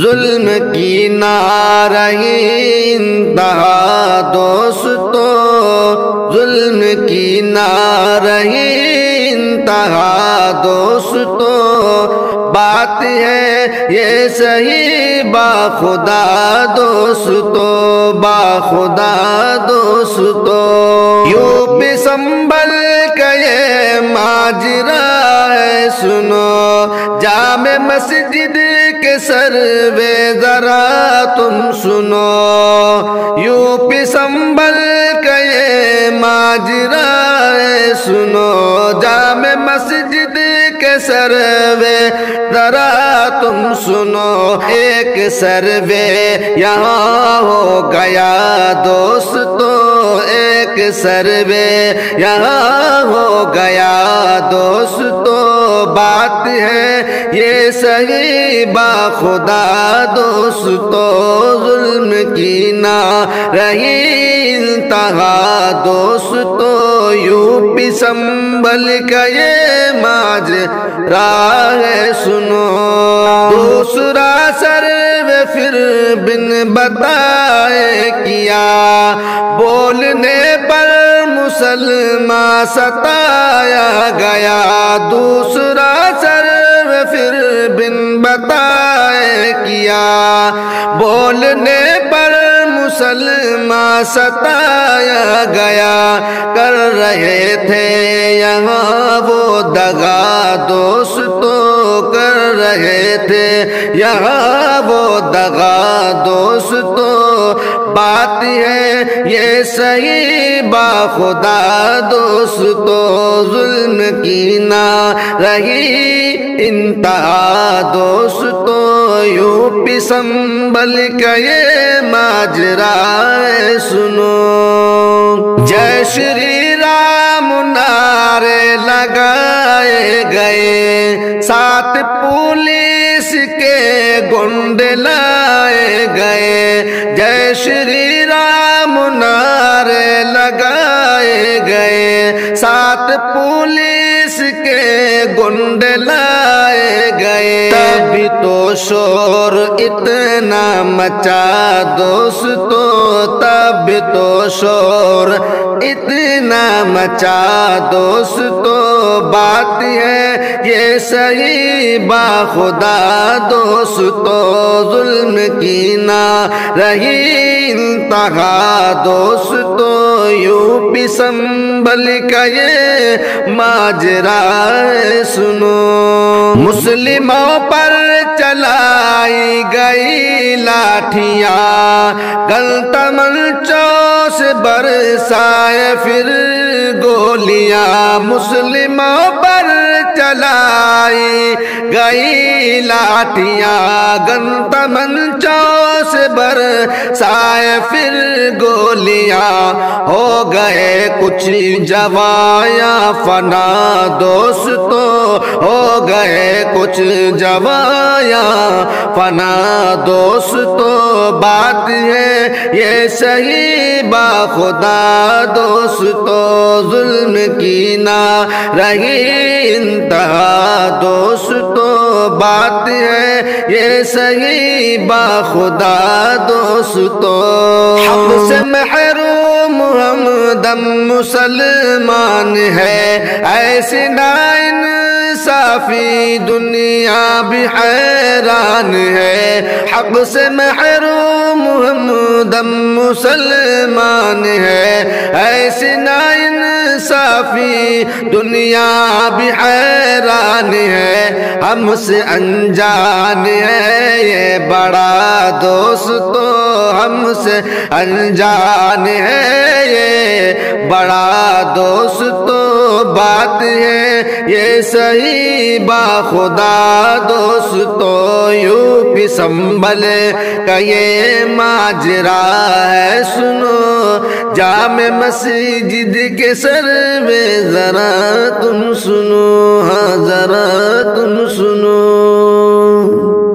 ظلم کی نہ رہی انتہا دوستو، ظلم کی نہ رہی انتہا دوستو، بات ہے یہ صحیح باخدا دوستو، باخدا دوستو۔ یوں بھی سنبھل کے یہ ماجرا ہے سنو، جامع مسجد کے سروے ذرا تم سنو، یوں بھی سنبھل کے یہ ماجرا ہے سنو، جامع مسجد کے سروے ذرا تم سنو۔ ایک سروے یہاں ہو گیا دوستو، ایک سروے یہاں ہو گیا دوستو، بات ہے یہ صحیح باخدا دوستو، ظلم کی نہ رہی انتہا دوستو، یوں بھی سنبھل کے یہ ماجرا ہے سنو۔ دوسرا سروے پھر بن بتائے کیا، بولنے پر مسلمان ستایا گیا، دوسرا سروے پھر بن بتائے کیا، بولنے پر مسلمان ستایا گیا، کر رہے تھے یہاں وہ دغا دوستو، کر رہے تھے یہاں وہ دغا دوستو، بات ہے یہ صحیح باخدا دوستو، ظلم کی نہ رہی انتہا دوستو، یوں بھی سنبھل کے یہ ماجرا ہے سنو۔ جے شری رام نعرے لگائے گئے، ساتھ پولیس کے گنڈے لائے گئے، جے شری رام نعرے لگائے گئے، ساتھ پولیس کے گنڈے لائے گئے، تبھی تو شور اتنا مچا دوستو، تب تو شور اتنا مچا دوستو، بات ہے یہ صحیح باخدا دوستو، ظلم کی نہ رہی انتہا دوستو، یوں بھی سنبھل کے یہ ماجرا ہے سنو۔ مسلموں پر چلائی گئی لاٹھیاں، گلتمنچوں سے برسائے پھر گولیاں، مسلموں پر چلائی گئی لاٹھیاں، گلتمنچوں سے برسائے پھر گولیاں، ہو گئے کچھ جوانیاں فنا دوستو، ہو گئے کچھ جوانیاں فنا دوستو، بات ہے یہ صحیح باخدا دوستو، ظلم کی نہ رہی انتہا دوستو، بات ہے یہ صحیح باخدا دوستو۔ حق سے محروم ہمدم مسلمان ہے، ایسی ناانصافی دنیا بھی حیران ہے، حق سے محروم ہمدم مسلمان ہے، ایسی ناانصافی دنیا بھی حیران ہے، ہم سے انجان ہے یہ بڑا دوستو، ہم سے انجان ہے یہ بڑا دوستو، بات ہے یہ صحیح باخدا دوستو، یوں بھی سنبھل کے یہ ماجرا ہے سنو، جامع مسجد کے سروے ذرا تم سنو، ہاں ذرا تم سنو۔